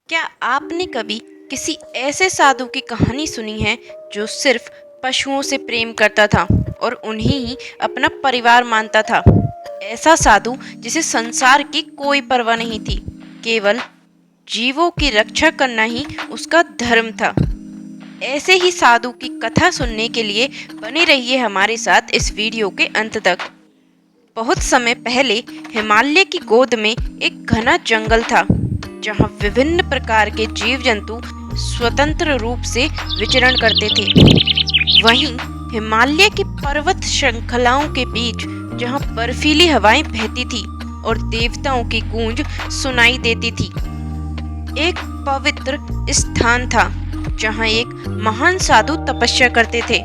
क्या आपने कभी किसी ऐसे साधु की कहानी सुनी है जो सिर्फ पशुओं से प्रेम करता था और उन्हें ही अपना परिवार मानता था? ऐसा साधु जिसे संसार की कोई परवाह नहीं थी, केवल जीवों की रक्षा करना ही उसका धर्म था। ऐसे ही साधु की कथा सुनने के लिए बने रहिए हमारे साथ इस वीडियो के अंत तक। बहुत समय पहले हिमालय की गोद में एक घना जंगल था, जहां विभिन्न प्रकार के जीव जंतु स्वतंत्र रूप से विचरण करते थे। वहीं हिमालय की पर्वत श्रृंखलाओं के बीच, जहां बर्फीली हवाएं बहती थी और देवताओं की गूंज सुनाई देती थी, एक पवित्र स्थान था जहां एक महान साधु तपस्या करते थे।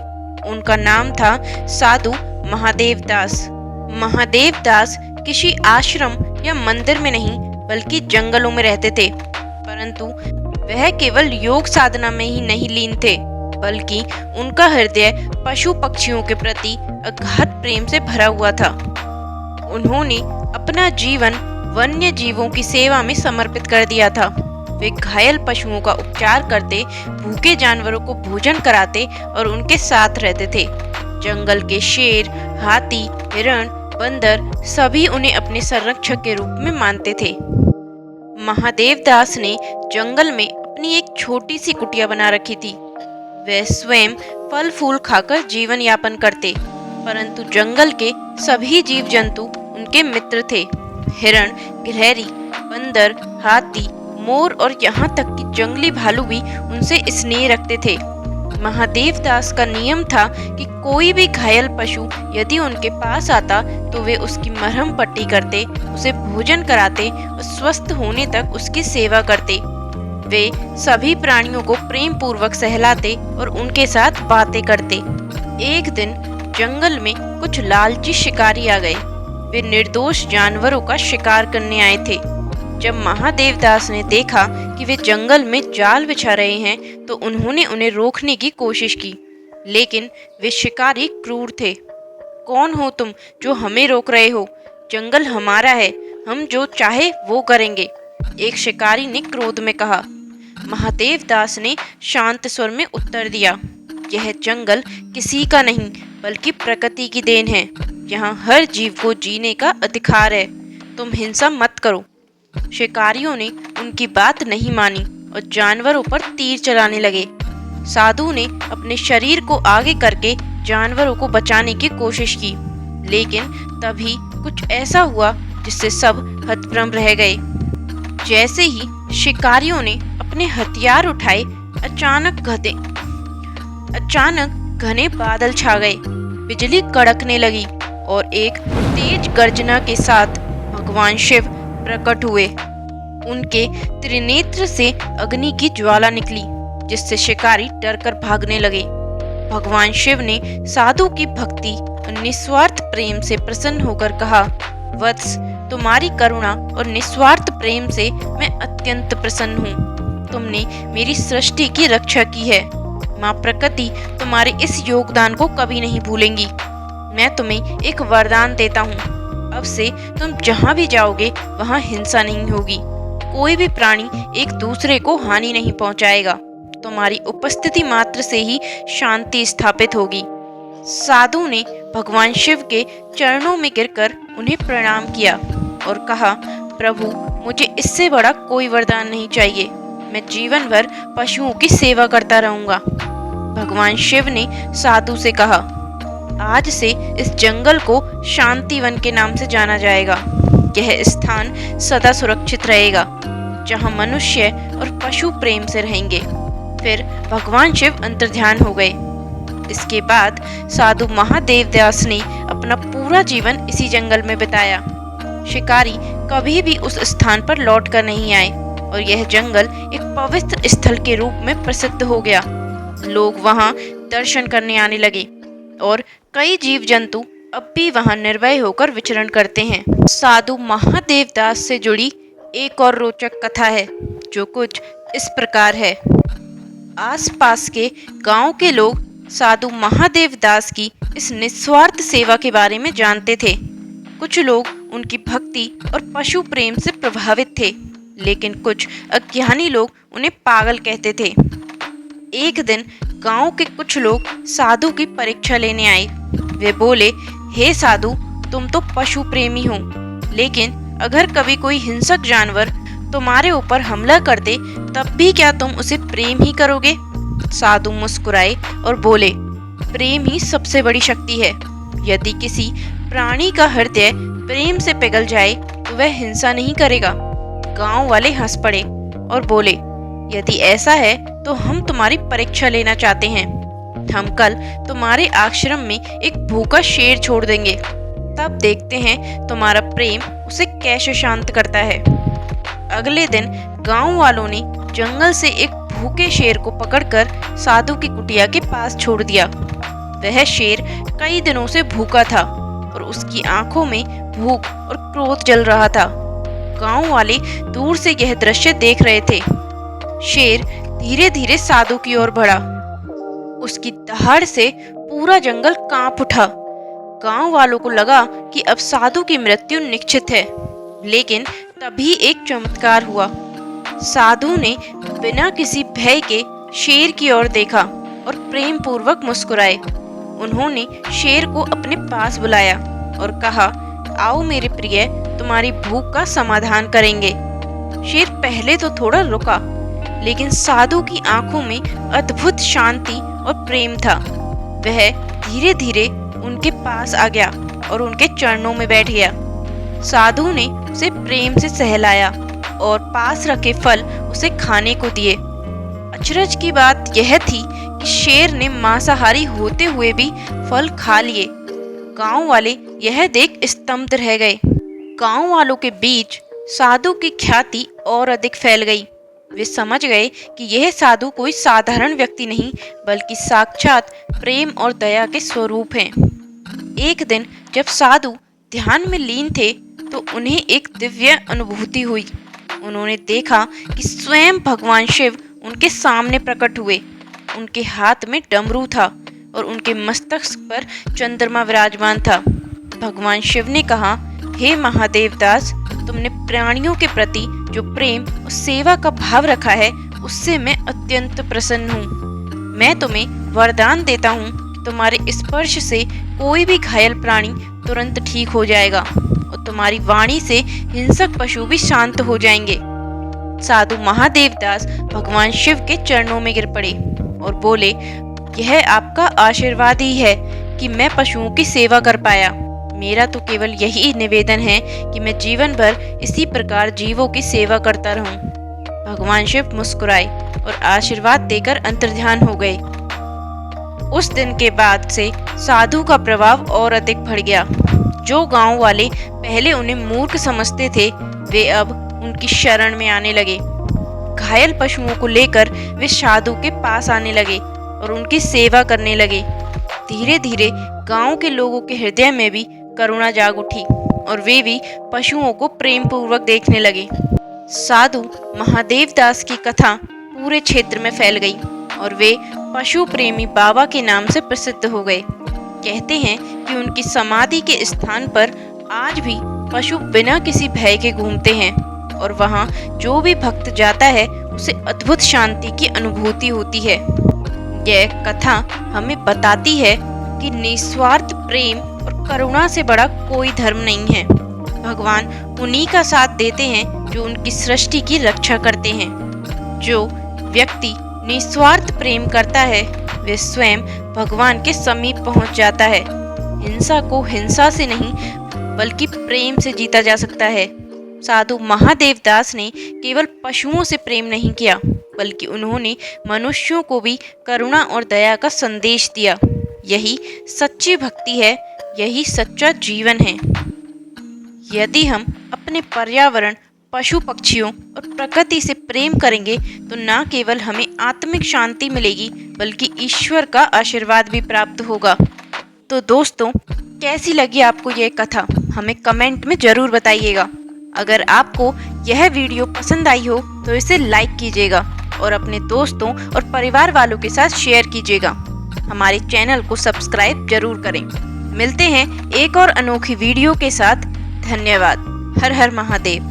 उनका नाम था साधु महादेव दास। महादेव दास किसी आश्रम या मंदिर में नहीं बल्कि जंगलों में रहते थे, परंतु वह केवल योग साधना में ही नहीं लीन थे, बल्कि उनका हृदय पशु पक्षियों के प्रति अगाध प्रेम से भरा हुआ था। उन्होंने अपना जीवन वन्य जीवों की सेवा में समर्पित कर दिया था। वे घायल पशुओं का उपचार करते, भूखे जानवरों को भोजन कराते और उनके साथ रहते थे। जंगल के शेर, हाथी, हिरण, बंदर सभी उन्हें अपने संरक्षक के रूप में मानते थे। महादेव दास ने जंगल में अपनी एक छोटी सी कुटिया बना रखी थी। वे स्वयं फल फूल खाकर जीवन यापन करते, परंतु जंगल के सभी जीव जंतु उनके मित्र थे। हिरण, गिलहरी, बंदर, हाथी, मोर और यहाँ तक कि जंगली भालू भी उनसे स्नेह रखते थे। महादेव दास का नियम था कि कोई भी घायल पशु यदि उनके पास आता तो वे उसकी मरहम पट्टी करते, उसे भोजन कराते और स्वस्थ होने तक उसकी सेवा करते। वे सभी प्राणियों को प्रेम पूर्वक सहलाते और उनके साथ बातें करते। एक दिन जंगल में कुछ लालची शिकारी आ गए। वे निर्दोष जानवरों का शिकार करने आए थे। जब महादेव दास ने देखा कि वे जंगल में जाल बिछा रहे हैं तो उन्होंने उन्हें रोकने की कोशिश की, लेकिन वे शिकारी क्रूर थे। कौन हो तुम जो हमें रोक रहे हो? जंगल हमारा है, हम जो चाहे वो करेंगे, एक शिकारी ने क्रोध में कहा। महादेव दास ने शांत स्वर में उत्तर दिया, यह जंगल किसी का नहीं बल्कि प्रकृति की देन है। यहाँ हर जीव को जीने का अधिकार है। तुम हिंसा मत करो। शिकारियों ने उनकी बात नहीं मानी और जानवरों पर तीर चलाने लगे। साधु ने अपने शरीर को आगे करके जानवरों को बचाने की कोशिश की, लेकिन तभी कुछ ऐसा हुआ जिससे सब हतप्रभ रह गए। जैसे ही शिकारियों ने अपने हथियार उठाए, अचानक घने बादल छा गए, बिजली कड़कने लगी और एक तेज गर्जना के साथ भगवान शिव प्रकट हुए। उनके त्रिनेत्र से अग्नि की ज्वाला निकली, जिससे शिकारी डरकर भागने लगे। भगवान शिव ने साधु की भक्ति और निस्वार्थ प्रेम से प्रसन्न होकर कहा, वत्स, तुम्हारी करुणा और निस्वार्थ प्रेम से मैं अत्यंत प्रसन्न हूँ। तुमने मेरी सृष्टि की रक्षा की है। माँ प्रकृति तुम्हारे इस योगदान को कभी नहीं भूलेंगी। मैं तुम्हें एक वरदान देता हूँ। अब से तुम जहाँ भी जाओगे वहाँ हिंसा नहीं होगी। कोई भी प्राणी एक दूसरे को हानि नहीं पहुँचाएगा। तुम्हारी उपस्थिति मात्र से ही शांति स्थापित होगी। साधु ने भगवान शिव के चरणों में गिरकर उन्हें प्रणाम किया और कहा, प्रभु, मुझे इससे बड़ा कोई वरदान नहीं चाहिए। मैं जीवन भर पशुओं की सेवा करता रहूंगा। भगवान शिव ने साधु से कहा, आज से इस जंगल को शांतिवन के नाम से जाना जाएगा। यह स्थान सदा सुरक्षित रहेगा, जहां मनुष्य और पशु प्रेम से रहेंगे। फिर भगवान शिव अंतर्ध्यान हो गए। इसके बाद साधु महादेव दास ने अपना पूरा जीवन इसी जंगल में बिताया। शिकारी कभी भी उस स्थान पर लौट कर नहीं आए और यह जंगल एक पवित्र स्थल के रूप में प्रसिद्ध हो गया। लोग वहां दर्शन करने आने लगे और कई जीव जंतु अब भी वहां निर्भय होकर विचरण करते हैं। साधु महादेव दास से जुड़ी एक और रोचक कथा है, जो कुछ इस प्रकार है। आसपास के गांव के लोग साधु महादेव दास की इस निस्वार्थ सेवा के बारे में जानते थे। कुछ लोग उनकी भक्ति और पशु प्रेम से प्रभावित थे, लेकिन कुछ अज्ञानी लोग उन्हें पागल कहते थे। एक दिन गांव के कुछ लोग साधु की परीक्षा लेने आए। वे बोले, हे साधु, तुम तो पशु प्रेमी हो, लेकिन अगर कभी कोई हिंसक जानवर तुम्हारे ऊपर हमला कर दे तब भी क्या तुम उसे प्रेम ही करोगे? साधु मुस्कुराए और बोले, प्रेम ही सबसे बड़ी शक्ति है। यदि किसी प्राणी का हृदय प्रेम से पिघल जाए तो वह हिंसा नहीं करेगा। गांव वाले हंस पड़े और बोले, यदि ऐसा है तो हम तुम्हारी परीक्षा लेना चाहते हैं। हम कल तुम्हारे आश्रम में एक भूखा शेर छोड़ देंगे, तब देखते हैं तुम्हारा प्रेम उसे कैसे शांत करता है। अगले दिन गांव वालों ने जंगल से एक भूखे शेर को पकड़कर साधु की कुटिया के पास छोड़ दिया। वह शेर कई दिनों से भूखा था और उसकी आंखों में भूख और क्रोध जल रहा था। गांव वाले दूर से यह दृश्य देख रहे थे। शेर धीरे धीरे साधु की ओर बढ़ा। उसकी दहाड़ से पूरा जंगल कांप उठा। गांव वालों को लगा कि अब साधु की मृत्यु निश्चित है, लेकिन तभी एक चमत्कार हुआ। साधु ने बिना किसी भय के शेर की ओर देखा और प्रेम पूर्वक मुस्कुराए। उन्होंने शेर को अपने पास बुलाया और कहा, आओ मेरे प्रिय, तुम्हारी भूख का समाधान करेंगे। शेर पहले तो थोड़ा रुका, लेकिन साधु की आंखों में अद्भुत शांति और प्रेम था। वह धीरे धीरे उनके पास आ गया और उनके चरणों में बैठ गया। साधु ने उसे प्रेम से सहलाया और पास रखे फल उसे खाने को दिए। अचरज की बात यह थी कि शेर ने मांसाहारी होते हुए भी फल खा लिए। गांव वाले यह देख स्तब्ध रह गए। गांव वालों के बीच साधु की ख्याति और अधिक फैल गई। वे समझ गए कि यह साधु कोई साधारण व्यक्ति नहीं, बल्कि साक्षात प्रेम और दया के स्वरूप हैं। एक दिन जब साधु ध्यान में लीन थे तो उन्हें एक दिव्य अनुभूति हुई। उन्होंने देखा कि स्वयं भगवान शिव उनके सामने प्रकट हुए। उनके हाथ में डमरू था और उनके मस्तक पर चंद्रमा विराजमान था। भगवान शिव ने कहा, हे महादेव दास, तुमने प्राणियों के प्रति जो प्रेम और सेवा का भाव रखा है उससे मैं अत्यंत प्रसन्न हूँ। मैं तुम्हें वरदान देता हूँ कि तुम्हारे स्पर्श से कोई भी घायल प्राणी तुरंत ठीक हो जाएगा और तुम्हारी वाणी से हिंसक पशु भी शांत हो जाएंगे। साधु महादेव दास भगवान शिव के चरणों में गिर पड़े और बोले, यह आपका आशीर्वाद ही है कि मैं पशुओं की सेवा कर पाया। मेरा तो केवल यही निवेदन है कि मैं जीवन भर इसी प्रकार जीवों की सेवा करता रहूं। भगवान शिव मुस्कुराए और आशीर्वाद देकर अंतर्ध्यान हो गए। उस दिन के बाद से साधु का प्रभाव और अधिक बढ़ गया। जो गांव वाले पहले उन्हें मूर्ख समझते थे, वे अब उनकी शरण में आने लगे। घायल पशुओं को लेकर वे साधु के पास आने लगे और उनकी सेवा करने लगे। धीरे धीरे गांव के लोगों के हृदय में भी करुणा जाग उठी और वे भी पशुओं को प्रेम पूर्वक देखने लगे। साधु महादेव दास की कथा पूरे क्षेत्र में फैल गई और वे पशु प्रेमी बाबा के नाम से प्रसिद्ध हो गए। कहते हैं कि उनकी समाधि के स्थान पर आज भी पशु बिना किसी भय के घूमते हैं और वहां जो भी भक्त जाता है उसे अद्भुत शांति की अनुभूति होती है। यह कथा हमें बताती है कि निस्वार्थ प्रेम और करुणा से बड़ा कोई धर्म नहीं है। भगवान उन्हीं का साथ देते हैं जो उनकी सृष्टि की रक्षा करते हैं। जो व्यक्ति निस्वार्थ प्रेम करता है वे स्वयं भगवान के समीप पहुंच जाता है। हिंसा को हिंसा से नहीं बल्कि प्रेम से जीता जा सकता है। साधु महादेव दास ने केवल पशुओं से प्रेम नहीं किया, बल्कि उन्होंने मनुष्यों को भी करुणा और दया का संदेश दिया। यही सच्ची भक्ति है, यही सच्चा जीवन है। यदि हम अपने पर्यावरण, पशु पक्षियों और प्रकृति से प्रेम करेंगे तो न केवल हमें आत्मिक शांति मिलेगी, बल्कि ईश्वर का आशीर्वाद भी प्राप्त होगा। तो दोस्तों, कैसी लगी आपको यह कथा? हमें कमेंट में ज़रूर बताइएगा। अगर आपको यह वीडियो पसंद आई हो तो इसे लाइक कीजिएगा और अपने दोस्तों और परिवार वालों के साथ शेयर कीजिएगा। हमारे चैनल को सब्सक्राइब जरूर करें। मिलते हैं एक और अनोखी वीडियो के साथ। धन्यवाद। हर हर महादेव।